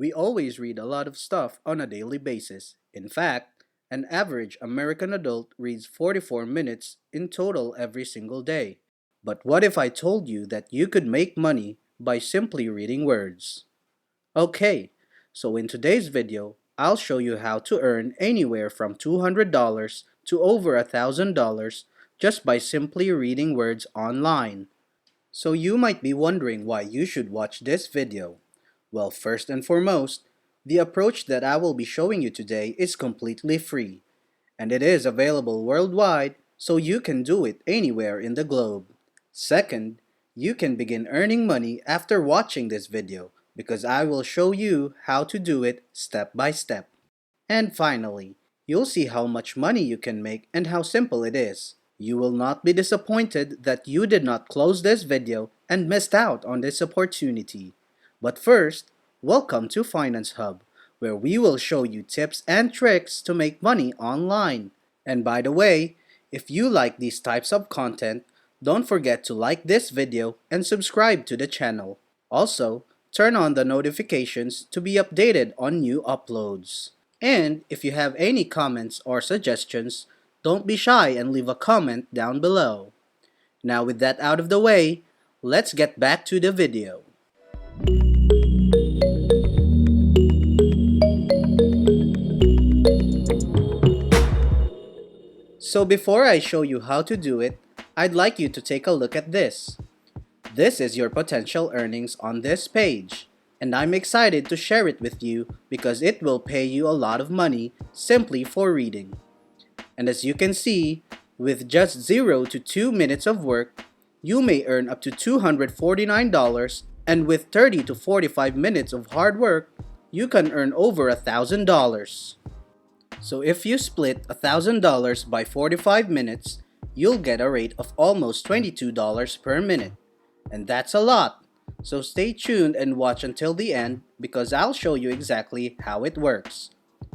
We always read a lot of stuff on a daily basis. In fact, an average American adult reads 44 minutes in total every single day. But what if I told you that you could make money by simply reading words? Okay, so in today's video, I'll show you how to earn anywhere from $200 to over $1,000 just by simply reading words online. So you might be wondering why you should watch this video. Well, first and foremost, the approach that I will be showing you today is completely free, and it is available worldwide, so you can do it anywhere in the globe. Second, you can begin earning money after watching this video because I will show you how to do it step by step. And finally, you'll see how much money you can make and how simple it is. You will not be disappointed that you did not close this video and missed out on this opportunity. But first, welcome to Finance Hub, where we will show you tips and tricks to make money online. And by the way, if you like these types of content, don't forget to like this video and subscribe to the channel. Also, turn on the notifications to be updated on new uploads. And if you have any comments or suggestions, don't be shy and leave a comment down below. Now with that out of the way, let's get back to the video. So before I show you how to do it, I'd like you to take a look at this. This is your potential earnings on this page, and I'm excited to share it with you because it will pay you a lot of money simply for reading. And as you can see, with just 0 to 2 minutes of work, you may earn up to $249, and with 30 to 45 minutes of hard work, you can earn over $1,000. So if you split $1,000 by 45 minutes, you'll get a rate of almost $22 per minute. And that's a lot. So stay tuned and watch until the end because I'll show you exactly how it works.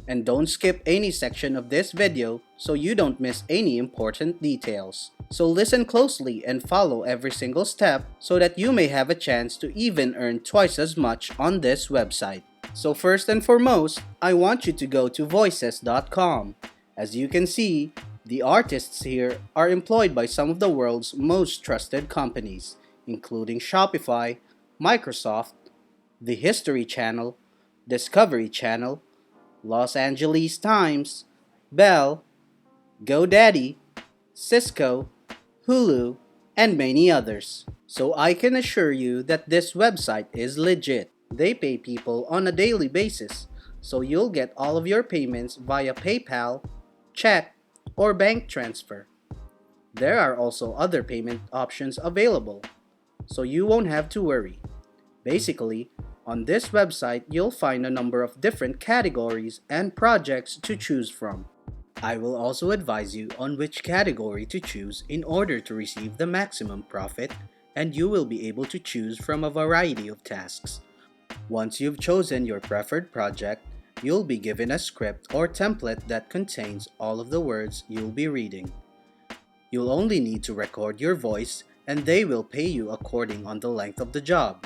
And don't skip any section of this video so you don't miss any important details. So listen closely and follow every single step so that you may have a chance to even earn twice as much on this website. So first and foremost, I want you to go to voices.com. As you can see, the artists here are employed by some of the world's most trusted companies, including Shopify, Microsoft, the History Channel, Discovery Channel, Los Angeles Times, Bell, GoDaddy, Cisco, Hulu, and many others. So I can assure you that this website is legit. They pay people on a daily basis, so you'll get all of your payments via PayPal, check, or bank transfer. There are also other payment options available, so you won't have to worry. Basically, on this website, you'll find a number of different categories and projects to choose from. I will also advise you on which category to choose in order to receive the maximum profit, and you will be able to choose from a variety of tasks. Once you've chosen your preferred project, you'll be given a script or template that contains all of the words you'll be reading. You'll only need to record your voice and they will pay you according on the length of the job.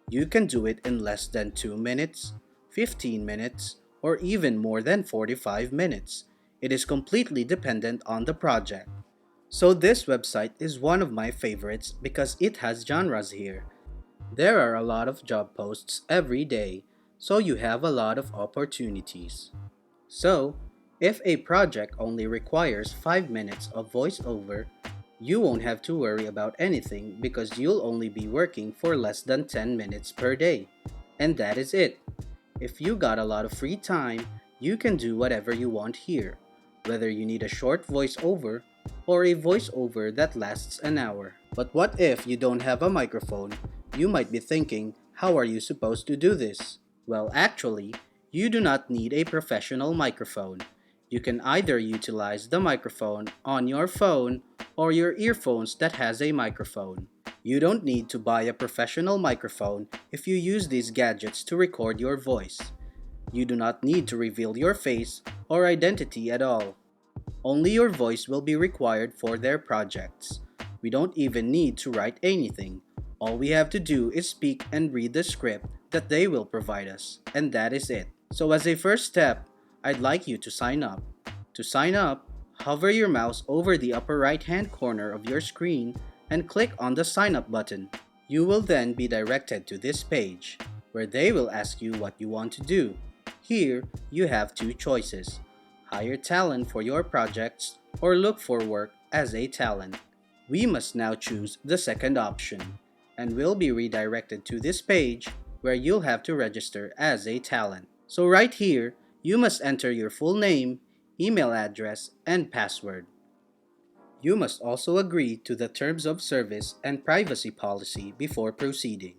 You can do it in less than 2 minutes, 15 minutes, or even more than 45 minutes. It is completely dependent on the project. So this website is one of my favorites because it has genres here. There are a lot of job posts every day, so you have a lot of opportunities. So, if a project only requires 5 minutes of voiceover, you won't have to worry about anything because you'll only be working for less than 10 minutes per day. And that is it. If you got a lot of free time, you can do whatever you want here, whether you need a short voiceover or a voiceover that lasts an hour. But what if you don't have a microphone? You might be thinking, how are you supposed to do this? Well, actually, you do not need a professional microphone. You can either utilize the microphone on your phone or your earphones that has a microphone. You don't need to buy a professional microphone if you use these gadgets to record your voice. You do not need to reveal your face or identity at all. Only your voice will be required for their projects. We don't even need to write anything. All we have to do is speak and read the script that they will provide us, and that is it. So as a first step, I'd like you to sign up. To sign up, hover your mouse over the upper right-hand corner of your screen and click on the sign up button. You will then be directed to this page, where they will ask you what you want to do. Here, you have two choices: hire talent for your projects or look for work as a talent. We must now choose the second option, and will be redirected to this page where you'll have to register as a talent. So right here, you must enter your full name, email address, and password. You must also agree to the terms of service and privacy policy before proceeding.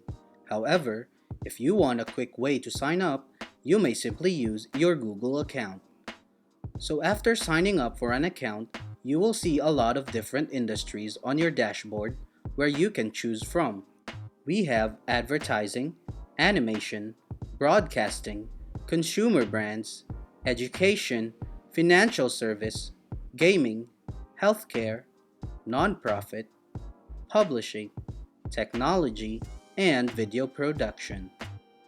However, if you want a quick way to sign up, you may simply use your Google account. So after signing up for an account, you will see a lot of different industries on your dashboard where you can choose from. We have advertising, animation, broadcasting, consumer brands, education, financial service, gaming, healthcare, nonprofit, publishing, technology, and video production.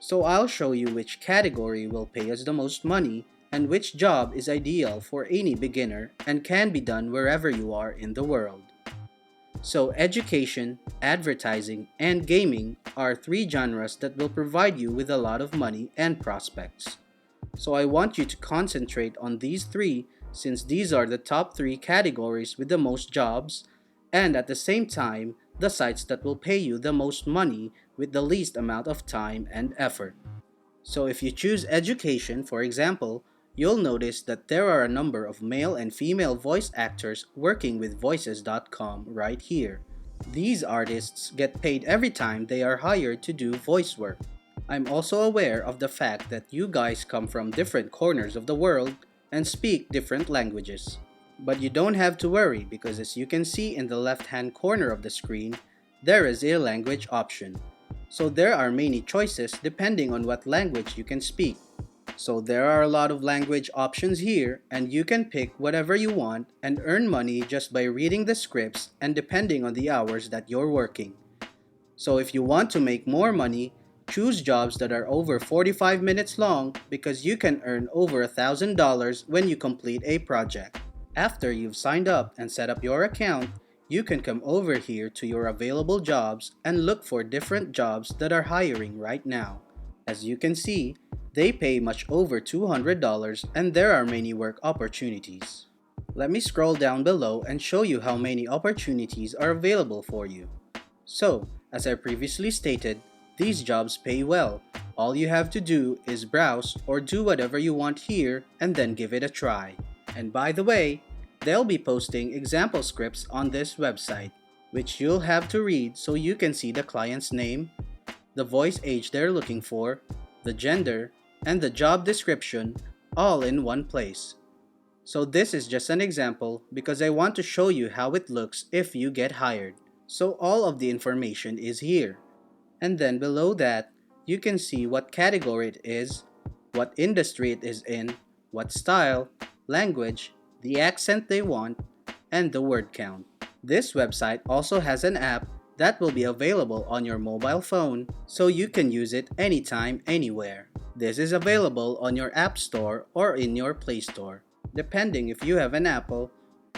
So I'll show you which category will pay us the most money and which job is ideal for any beginner and can be done wherever you are in the world. So education, advertising, and gaming are three genres that will provide you with a lot of money and prospects. So I want you to concentrate on these three since these are the top three categories with the most jobs and at the same time the sites that will pay you the most money with the least amount of time and effort. So if you choose education, for example, you'll notice that there are a number of male and female voice actors working with Voices.com right here. These artists get paid every time they are hired to do voice work. I'm also aware of the fact that you guys come from different corners of the world and speak different languages. But you don't have to worry because as you can see in the left-hand corner of the screen, there is a language option. So there are many choices depending on what language you can speak. So there are a lot of language options here and you can pick whatever you want and earn money just by reading the scripts and depending on the hours that you're working. So if you want to make more money, choose jobs that are over 45 minutes long because you can earn over $1,000 when you complete a project. After you've signed up and set up your account, you can come over here to your available jobs and look for different jobs that are hiring right now. As you can see, they pay much over $200 and there are many work opportunities. Let me scroll down below and show you how many opportunities are available for you. So, as I previously stated, these jobs pay well. All you have to do is browse or do whatever you want here and then give it a try. And by the way, they'll be posting example scripts on this website, which you'll have to read so you can see the client's name, the voice age they're looking for, the gender, and the job description all in one place. So this is just an example because I want to show you how it looks if you get hired. So all of the information is here. And then below that, you can see what category it is, what industry it is in, what style, language, the accent they want, and the word count. This website also has an app that will be available on your mobile phone so you can use it anytime, anywhere. This is available on your App Store or in your Play Store, depending if you have an Apple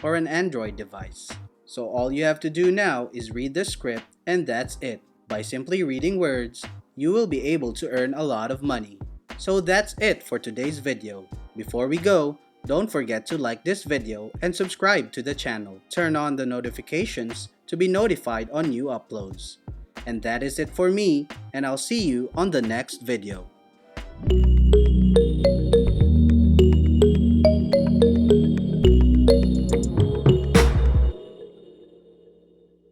or an Android device. So all you have to do now is read the script and that's it. By simply reading words, you will be able to earn a lot of money. So that's it for today's video. Before we go, don't forget to like this video and subscribe to the channel. Turn on the notifications to be notified on new uploads. And that is it for me, and I'll see you on the next video.